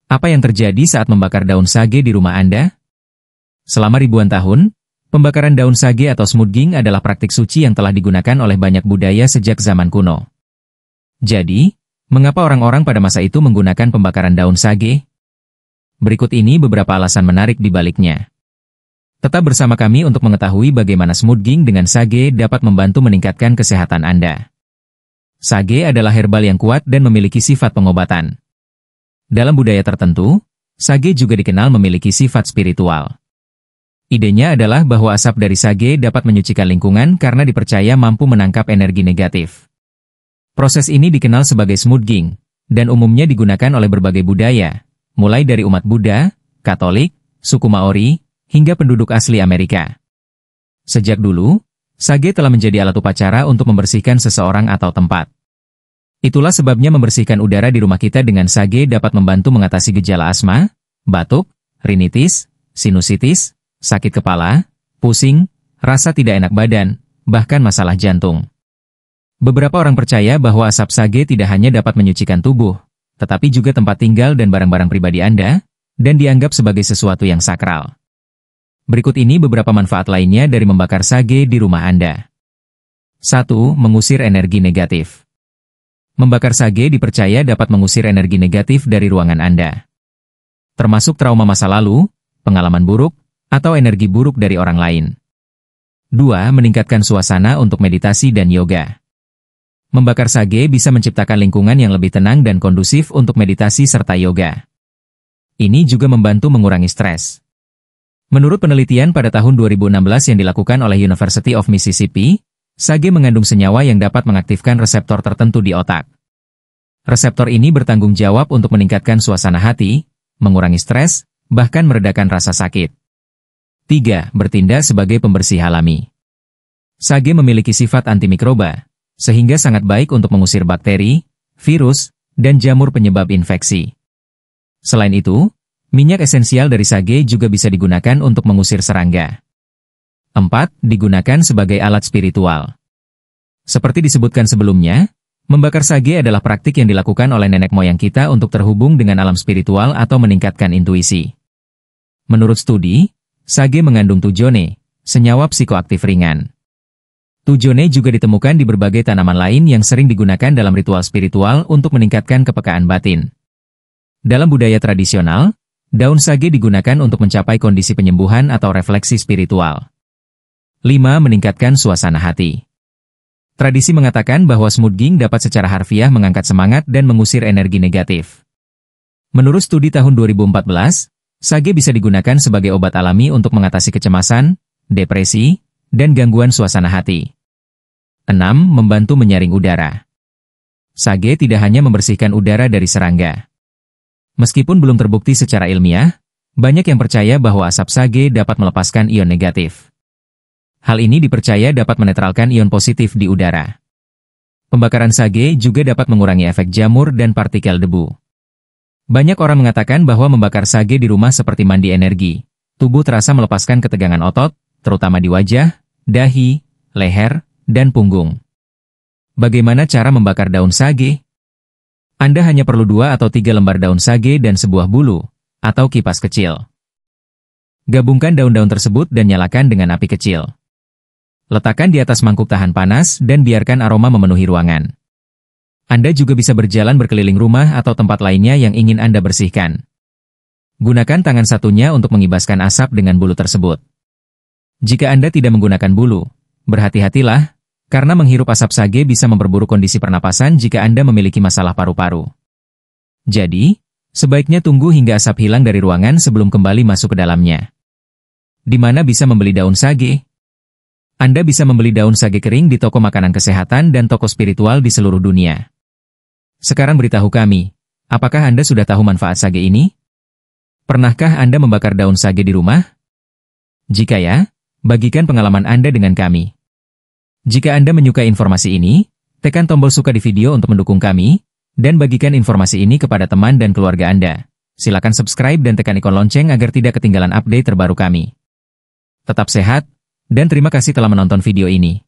Apa yang terjadi saat membakar daun sage di rumah Anda? Selama ribuan tahun, pembakaran daun sage atau smudging adalah praktik suci yang telah digunakan oleh banyak budaya sejak zaman kuno. Jadi, mengapa orang-orang pada masa itu menggunakan pembakaran daun sage? Berikut ini beberapa alasan menarik di baliknya. Tetap bersama kami untuk mengetahui bagaimana smudging dengan sage dapat membantu meningkatkan kesehatan Anda. Sage adalah herbal yang kuat dan memiliki sifat pengobatan. Dalam budaya tertentu, sage juga dikenal memiliki sifat spiritual. Idenya adalah bahwa asap dari sage dapat menyucikan lingkungan karena dipercaya mampu menangkap energi negatif. Proses ini dikenal sebagai smudging, dan umumnya digunakan oleh berbagai budaya, mulai dari umat Buddha, Katolik, suku Maori, hingga penduduk asli Amerika. Sejak dulu, sage telah menjadi alat upacara untuk membersihkan seseorang atau tempat. Itulah sebabnya membersihkan udara di rumah kita dengan sage dapat membantu mengatasi gejala asma, batuk, rinitis, sinusitis, sakit kepala, pusing, rasa tidak enak badan, bahkan masalah jantung. Beberapa orang percaya bahwa asap sage tidak hanya dapat menyucikan tubuh, tetapi juga tempat tinggal dan barang-barang pribadi Anda, dan dianggap sebagai sesuatu yang sakral. Berikut ini beberapa manfaat lainnya dari membakar sage di rumah Anda. 1. Mengusir energi negatif. Membakar sage dipercaya dapat mengusir energi negatif dari ruangan Anda. Termasuk trauma masa lalu, pengalaman buruk, atau energi buruk dari orang lain. 2. Meningkatkan suasana untuk meditasi dan yoga. Membakar sage bisa menciptakan lingkungan yang lebih tenang dan kondusif untuk meditasi serta yoga. Ini juga membantu mengurangi stres. Menurut penelitian pada tahun 2016 yang dilakukan oleh University of Mississippi, sage mengandung senyawa yang dapat mengaktifkan reseptor tertentu di otak. Reseptor ini bertanggung jawab untuk meningkatkan suasana hati, mengurangi stres, bahkan meredakan rasa sakit. 3. Bertindak sebagai pembersih alami. Sage memiliki sifat antimikroba, sehingga sangat baik untuk mengusir bakteri, virus, dan jamur penyebab infeksi. Selain itu, minyak esensial dari sage juga bisa digunakan untuk mengusir serangga. 4. Digunakan sebagai alat spiritual. Seperti disebutkan sebelumnya, membakar sage adalah praktik yang dilakukan oleh nenek moyang kita untuk terhubung dengan alam spiritual atau meningkatkan intuisi. Menurut studi, sage mengandung tujone, senyawa psikoaktif ringan. Tujone juga ditemukan di berbagai tanaman lain yang sering digunakan dalam ritual spiritual untuk meningkatkan kepekaan batin. Dalam budaya tradisional, daun sage digunakan untuk mencapai kondisi penyembuhan atau refleksi spiritual. 5. Meningkatkan suasana hati. Tradisi mengatakan bahwa smudging dapat secara harfiah mengangkat semangat dan mengusir energi negatif. Menurut studi tahun 2014, sage bisa digunakan sebagai obat alami untuk mengatasi kecemasan, depresi, dan gangguan suasana hati. 6. Membantu menyaring udara. Sage tidak hanya membersihkan udara dari serangga. Meskipun belum terbukti secara ilmiah, banyak yang percaya bahwa asap sage dapat melepaskan ion negatif. Hal ini dipercaya dapat menetralkan ion positif di udara. Pembakaran sage juga dapat mengurangi efek jamur dan partikel debu. Banyak orang mengatakan bahwa membakar sage di rumah seperti mandi energi. Tubuh terasa melepaskan ketegangan otot, terutama di wajah, dahi, leher, dan punggung. Bagaimana cara membakar daun sage? Anda hanya perlu 2 atau 3 lembar daun sage dan sebuah bulu, atau kipas kecil. Gabungkan daun-daun tersebut dan nyalakan dengan api kecil. Letakkan di atas mangkuk tahan panas dan biarkan aroma memenuhi ruangan. Anda juga bisa berjalan berkeliling rumah atau tempat lainnya yang ingin Anda bersihkan. Gunakan tangan satunya untuk mengibaskan asap dengan bulu tersebut. Jika Anda tidak menggunakan bulu, berhati-hatilah, karena menghirup asap sage bisa memperburuk kondisi pernapasan jika Anda memiliki masalah paru-paru. Jadi, sebaiknya tunggu hingga asap hilang dari ruangan sebelum kembali masuk ke dalamnya. Di mana bisa membeli daun sage? Anda bisa membeli daun sage kering di toko makanan kesehatan dan toko spiritual di seluruh dunia. Sekarang beritahu kami, apakah Anda sudah tahu manfaat sage ini? Pernahkah Anda membakar daun sage di rumah? Jika ya, bagikan pengalaman Anda dengan kami. Jika Anda menyukai informasi ini, tekan tombol suka di video untuk mendukung kami, dan bagikan informasi ini kepada teman dan keluarga Anda. Silakan subscribe dan tekan ikon lonceng agar tidak ketinggalan update terbaru kami. Tetap sehat, dan terima kasih telah menonton video ini.